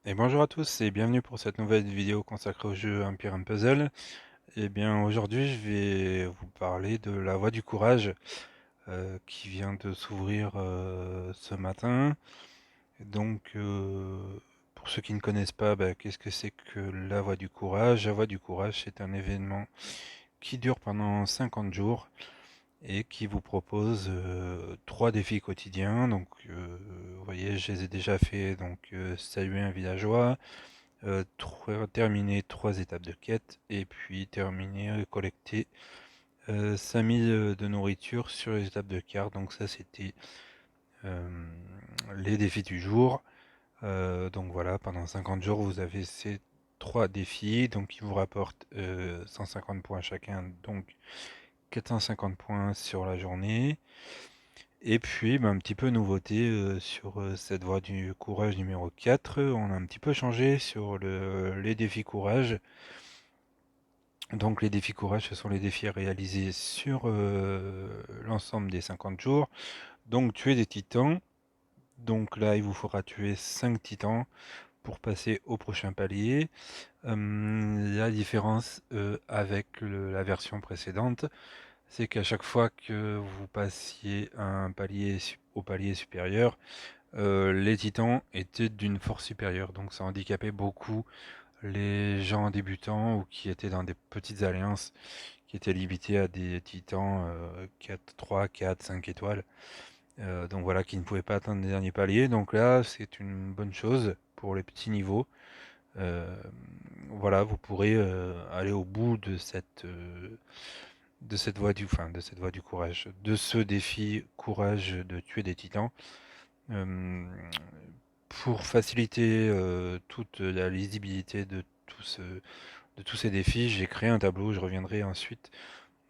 Et bonjour à tous et bienvenue pour cette nouvelle vidéo consacrée au jeu Empire and Puzzle. Et bien aujourd'hui je vais vous parler de la voie du courage qui vient de s'ouvrir ce matin. Donc pour ceux qui ne connaissent pas, qu'est-ce que c'est que la voie du courage? La voie du courage, c'est un événement qui dure pendant 50 jours et qui vous propose 3 défis quotidiens. Donc vous voyez, je les ai déjà fait, donc saluer un villageois, terminer 3 étapes de quête et puis terminer, collecter 5000 de nourriture sur les étapes de carte. Donc ça c'était euh, les défis du jour. Donc voilà, pendant 50 jours vous avez ces 3 défis, donc qui vous rapportent 150 points chacun, donc 450 points sur la journée. Et puis un petit peu nouveauté sur cette voie du courage numéro 4, on a un petit peu changé sur les défis courage. Donc les défis courage, ce sont les défis à réaliser sur l'ensemble des 50 jours. Donc tuer des titans. Donc là, il vous faudra tuer 5 titans pour passer au prochain palier. La différence avec la version précédente, c'est qu'à chaque fois que vous passiez au palier supérieur, les titans étaient d'une force supérieure. Donc ça handicapait beaucoup les gens débutants ou qui étaient dans des petites alliances qui étaient limités à des titans 4, 3, 4, 5 étoiles. Donc voilà, qui ne pouvaient pas atteindre les derniers paliers. Donc là, c'est une bonne chose pour les petits niveaux. Euh, voilà, vous pourrez aller au bout de cette voie du courage, de ce défi courage de tuer des titans. Euh, pour faciliter toute la lisibilité de tous ces défis, j'ai créé un tableau. Je reviendrai ensuite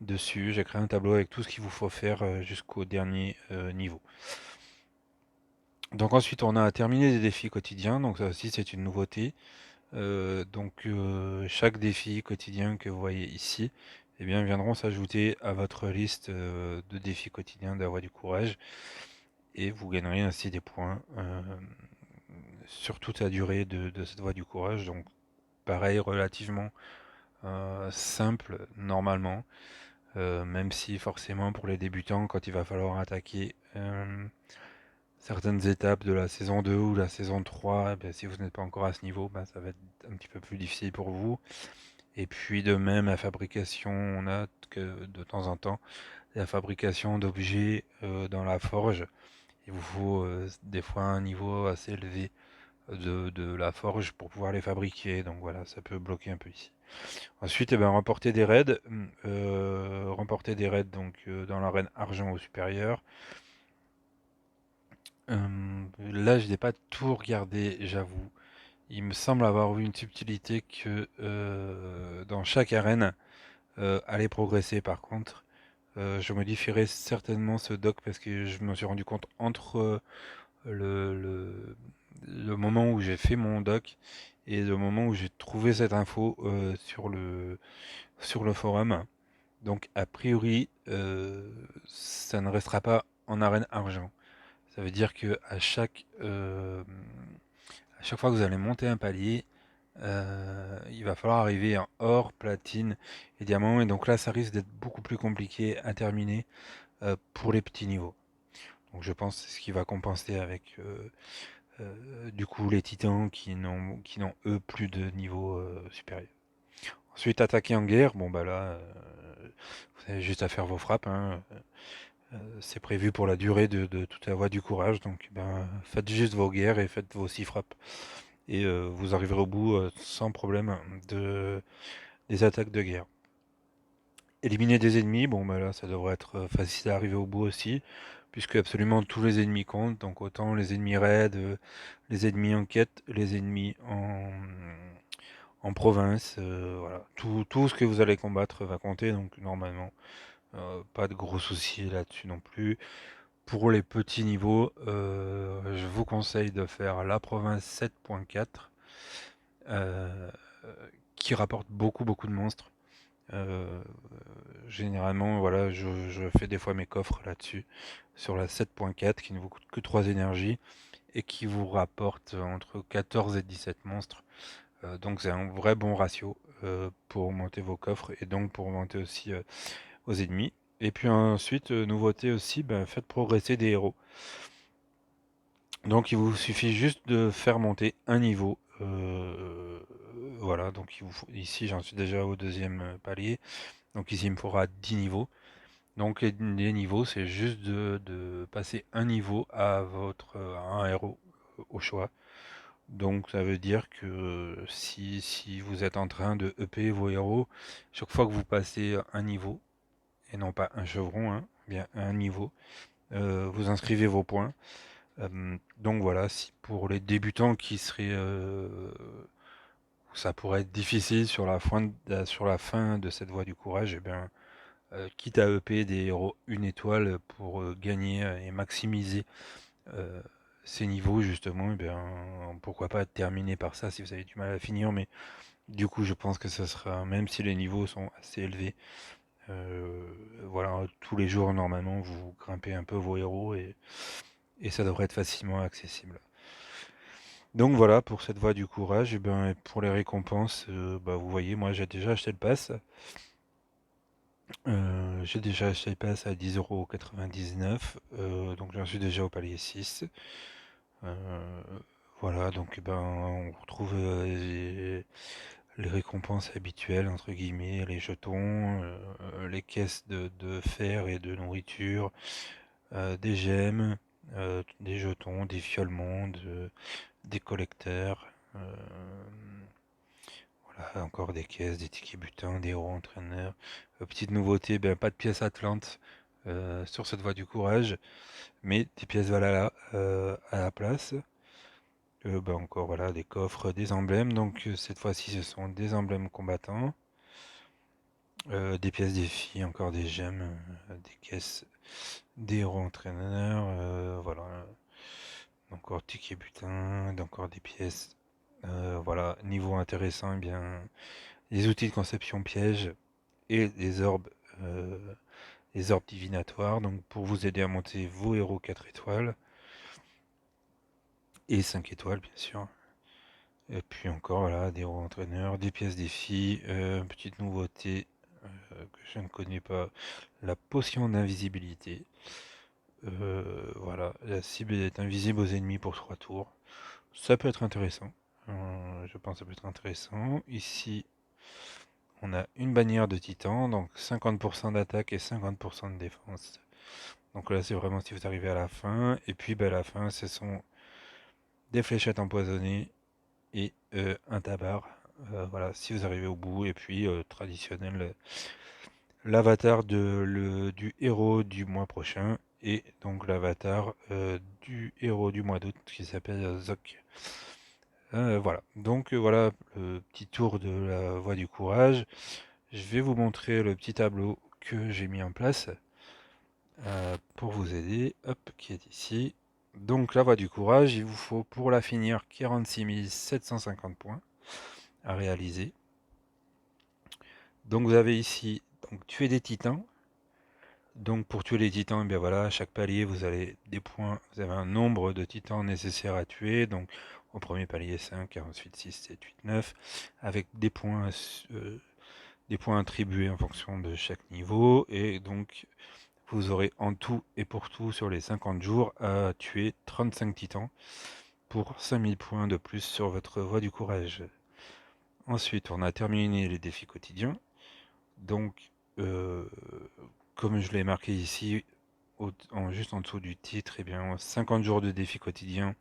dessus. J'ai créé un tableau avec tout ce qu'il vous faut faire jusqu'au dernier niveau. Donc ensuite, on a terminé les défis quotidiens. Donc ça aussi, c'est une nouveauté. Chaque défi quotidien que vous voyez ici, eh bien, viendront s'ajouter à votre liste de défis quotidiens de la voie du courage. Et vous gagnerez ainsi des points sur toute la durée de cette voie du courage. Donc pareil, relativement simple normalement. Même si forcément pour les débutants, quand il va falloir attaquer certaines étapes de la saison 2 ou la saison 3, eh si vous n'êtes pas encore à ce niveau, ça va être un petit peu plus difficile pour vous. Et puis de même, la fabrication, on a que de temps en temps la fabrication d'objets dans la forge. Il vous faut des fois un niveau assez élevé de la forge pour pouvoir les fabriquer. Donc voilà, ça peut bloquer un peu ici. Ensuite, remporter des raids donc dans l'arène argent au supérieur. Là, je n'ai pas tout regardé, j'avoue. Il me semble avoir vu une subtilité que dans chaque arène, allait progresser. Par contre, je modifierai certainement ce doc parce que je me suis rendu compte entre le, le, le moment où j'ai fait mon doc et le moment où j'ai trouvé cette info sur le forum. Donc, a priori, ça ne restera pas en arène argent. Ça veut dire que à chaque fois que vous allez monter un palier, il va falloir arriver en or, platine et diamant. Et donc là, ça risque d'être beaucoup plus compliqué à terminer pour les petits niveaux. Donc je pense que c'est ce qui va compenser avec du coup les titans qui n'ont eux plus de niveau supérieur. Ensuite, attaquer en guerre, bon bah là, vous avez juste à faire vos frappes, hein. C'est prévu pour la durée de toute la voie du courage, donc faites juste vos guerres et faites vos 6 frappes. Et vous arriverez au bout sans problème des attaques de guerre. Éliminer des ennemis, bon bah là ça devrait être facile à arriver au bout aussi, puisque absolument tous les ennemis comptent, donc autant les ennemis raids, les ennemis en quête, les ennemis en province, voilà. Tout ce que vous allez combattre va compter, donc normalement pas de gros soucis là-dessus non plus. Pour les petits niveaux, je vous conseille de faire la province 7.4, euh, qui rapporte beaucoup de monstres. Euh, Généralement, voilà, je fais des fois mes coffres là-dessus, sur la 7.4 qui ne vous coûte que 3 énergies. et qui vous rapporte entre 14 et 17 monstres. Donc c'est un vrai bon ratio pour augmenter vos coffres et donc pour augmenter aussi aux ennemis. Et puis ensuite, nouveauté aussi, faites progresser des héros. Donc il vous suffit juste de faire monter un niveau. Voilà, donc ici j'en suis déjà au deuxième palier. Donc ici il me faudra 10 niveaux. Donc les niveaux, c'est juste de passer un niveau à un héros au choix. Donc ça veut dire que si vous êtes en train de EP vos héros, chaque fois que vous passez un niveau, et non pas un chevron, hein, bien un niveau, vous inscrivez vos points. Donc voilà, si pour les débutants qui seraient, ça pourrait être difficile sur la fin de cette voie du courage, et bien, quitte à EP des héros une étoile pour gagner et maximiser euh, ces niveaux justement, et bien, pourquoi pas terminer par ça si vous avez du mal à finir, mais du coup je pense que ça sera, même si les niveaux sont assez élevés, euh, voilà, tous les jours normalement vous grimpez un peu vos héros et ça devrait être facilement accessible. Donc voilà pour cette voie du courage, et bien pour les récompenses, vous voyez, moi j'ai déjà acheté le pass. J'ai déjà acheté le pass à 10,99 €, donc j'en suis déjà au palier 6. Euh, voilà, donc on retrouve les récompenses habituelles, entre guillemets, les jetons, les caisses de fer et de nourriture, des gemmes, des jetons, des fioles-mondes, des collecteurs. Voilà, encore des caisses, des tickets butins, des héros entraîneurs. Petite nouveauté, pas de pièces Atlante sur cette voie du courage, mais des pièces Valhalla à la place. Encore voilà, des coffres, des emblèmes. Donc cette fois-ci, ce sont des emblèmes combattants. Des pièces défis, encore des gemmes, des caisses, des héros entraîneurs. Voilà. Encore tickets butin, encore des pièces. Voilà, niveau intéressant, les outils de conception piège et euh, les orbes divinatoires, donc pour vous aider à monter vos héros 4 étoiles et 5 étoiles bien sûr. Et puis encore voilà, des héros entraîneurs, des pièces défis, petite nouveauté que je ne connais pas, la potion d'invisibilité. Voilà, la cible est invisible aux ennemis pour 3 tours. Ça peut être intéressant. Je pense que ça peut être intéressant. Ici, on a une bannière de titan, donc 50% d'attaque et 50% de défense. Donc là, c'est vraiment si vous arrivez à la fin. Et puis, à la fin, ce sont des fléchettes empoisonnées et un tabard. Voilà, si vous arrivez au bout. Et puis, traditionnel, l'avatar du héros du mois prochain. Et donc l'avatar du héros du mois d'août qui s'appelle Zok. Voilà, donc voilà le petit tour de la voie du courage. Je vais vous montrer le petit tableau que j'ai mis en place pour vous aider, hop, qui est ici. Donc la voie du courage, il vous faut pour la finir 46 750 points à réaliser. Donc vous avez ici donc, tuer des titans. Donc pour tuer les titans, voilà, à chaque palier vous avez des points, vous avez un nombre de titans nécessaires à tuer. Donc au premier palier 5, ensuite 6, 7, 8, 9, avec des points attribués en fonction de chaque niveau. Et donc vous aurez en tout et pour tout sur les 50 jours à tuer 35 titans pour 5000 points de plus sur votre voie du courage. Ensuite, on a terminé les défis quotidiens. Donc, comme je l'ai marqué ici, juste en dessous du titre, 50 jours de défis quotidiens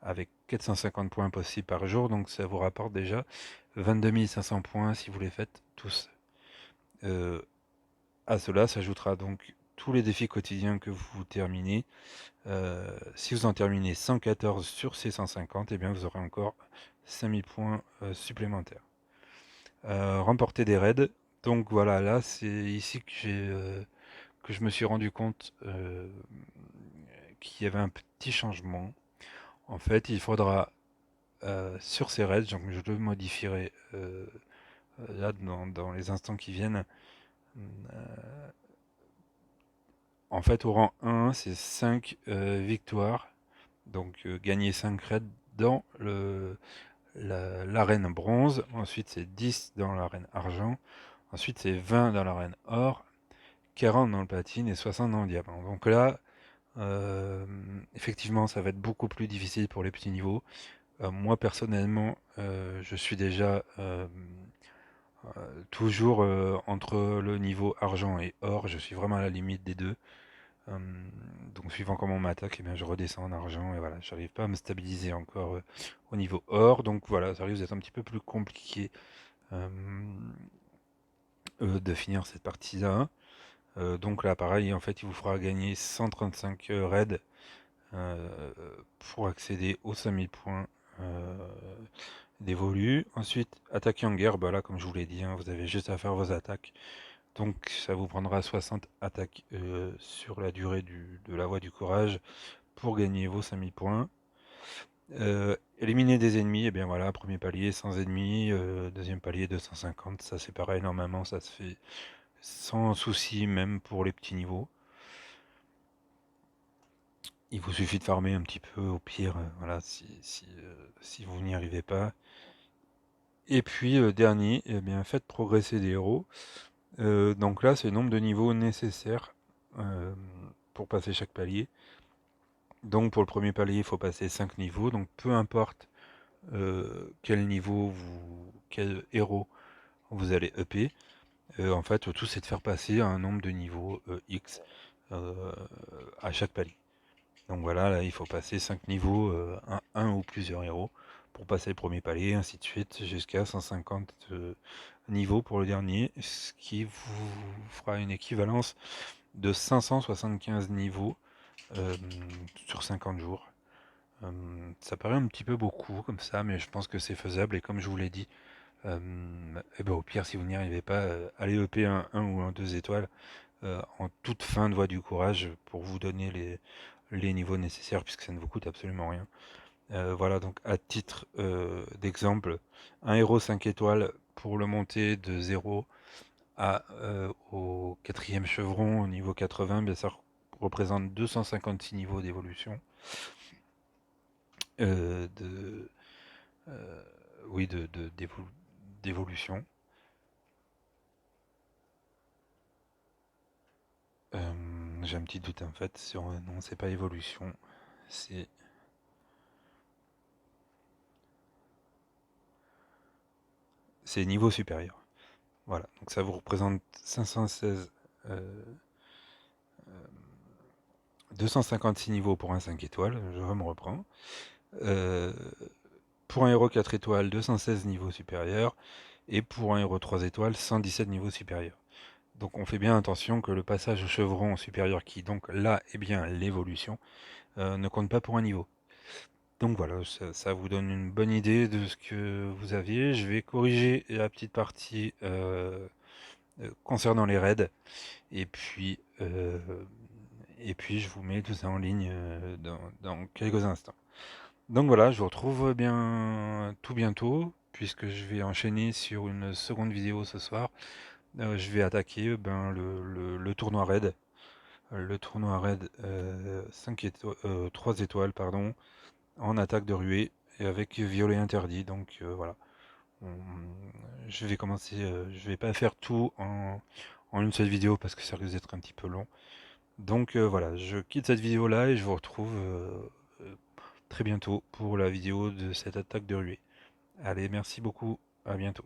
avec 450 points possibles par jour. Donc, ça vous rapporte déjà 22 500 points si vous les faites tous. À cela s'ajoutera donc tous les défis quotidiens que vous terminez. Si vous en terminez 114 sur ces 150, vous aurez encore 5000 points supplémentaires. Remporter des raids. Donc voilà, là c'est ici que je me suis rendu compte qu'il y avait un petit changement. En fait, il faudra sur ces raids, donc je le modifierai là dans les instants qui viennent. En fait, au rang 1, c'est 5 victoires Donc gagner 5 raids dans l'arène bronze, ensuite c'est 10 dans l'arène argent, ensuite c'est 20 dans l'arène or, 40 dans le platine et 60 dans le diamant. Donc là, effectivement, ça va être beaucoup plus difficile pour les petits niveaux. Moi personnellement, je suis déjà toujours entre le niveau argent et or, je suis vraiment à la limite des deux. Donc suivant comment on m'attaque, eh bien, je redescends en argent et voilà, j'arrive pas à me stabiliser encore au niveau or. Donc voilà, ça risque d'être un petit peu plus compliqué euh, de finir cette partie-là. Donc là, pareil, en fait, il vous fera gagner 135 raids pour accéder aux 5000 points d'évolu. Ensuite, attaquer en guerre, bah là, comme je vous l'ai dit, hein, vous avez juste à faire vos attaques. Donc ça vous prendra 60 attaques sur la durée de la voie du courage pour gagner vos 5000 points. Éliminer des ennemis, et bien voilà, premier palier 100 ennemis, deuxième palier 250, ça c'est pareil, normalement ça se fait sans souci même pour les petits niveaux. Il vous suffit de farmer un petit peu au pire, voilà, si vous n'y arrivez pas. Et puis dernier, eh bien faites progresser des héros. Donc là c'est le nombre de niveaux nécessaires euh, pour passer chaque palier. Donc pour le premier palier, il faut passer 5 niveaux. Donc peu importe quel niveau quel héros vous allez upper, en fait tout c'est de faire passer un nombre de niveaux X euh, à chaque palier. Donc voilà, là il faut passer 5 niveaux, un ou plusieurs héros pour passer le premier palier, ainsi de suite, jusqu'à 150 niveaux pour le dernier, ce qui vous fera une équivalence de 575 niveaux sur 50 jours. Ça paraît un petit peu beaucoup comme ça, mais je pense que c'est faisable. Et comme je vous l'ai dit, et ben, au pire, si vous n'y arrivez pas, allez EP un ou un 2 étoiles en toute fin de voie du courage pour vous donner les niveaux nécessaires, puisque ça ne vous coûte absolument rien. Voilà, donc à titre d'exemple, un héros 5 étoiles pour le monter de 0 au quatrième chevron au niveau 80, bien ça représente 256 niveaux d'évolution. De oui d'évolution. J'ai un petit doute en fait sur non, c'est pas évolution, c'est niveau supérieur. Voilà, donc ça vous représente 516 euh, 256 niveaux pour un 5 étoiles, je me reprends. Euh, pour un héros 4 étoiles, 216 niveaux supérieurs, et pour un héros 3 étoiles, 117 niveaux supérieurs. Donc on fait bien attention que le passage au chevron supérieur, qui donc là est bien l'évolution, ne compte pas pour un niveau. Donc voilà, ça vous donne une bonne idée de ce que vous aviez. Je vais corriger la petite partie concernant les raids. Et puis, euh, et puis je vous mets tout ça en ligne dans quelques instants. Donc voilà, je vous retrouve bien tout bientôt, puisque je vais enchaîner sur une seconde vidéo ce soir. Je vais attaquer le tournoi raid. Le tournoi raid 3 étoiles, pardon, en attaque de ruée et avec violet interdit. Donc voilà. Je vais commencer, je vais pas faire tout en une seule vidéo parce que ça risque d'être un petit peu long. Donc voilà, je quitte cette vidéo là et je vous retrouve très bientôt pour la vidéo de cette attaque de ruée. Allez, merci beaucoup, à bientôt.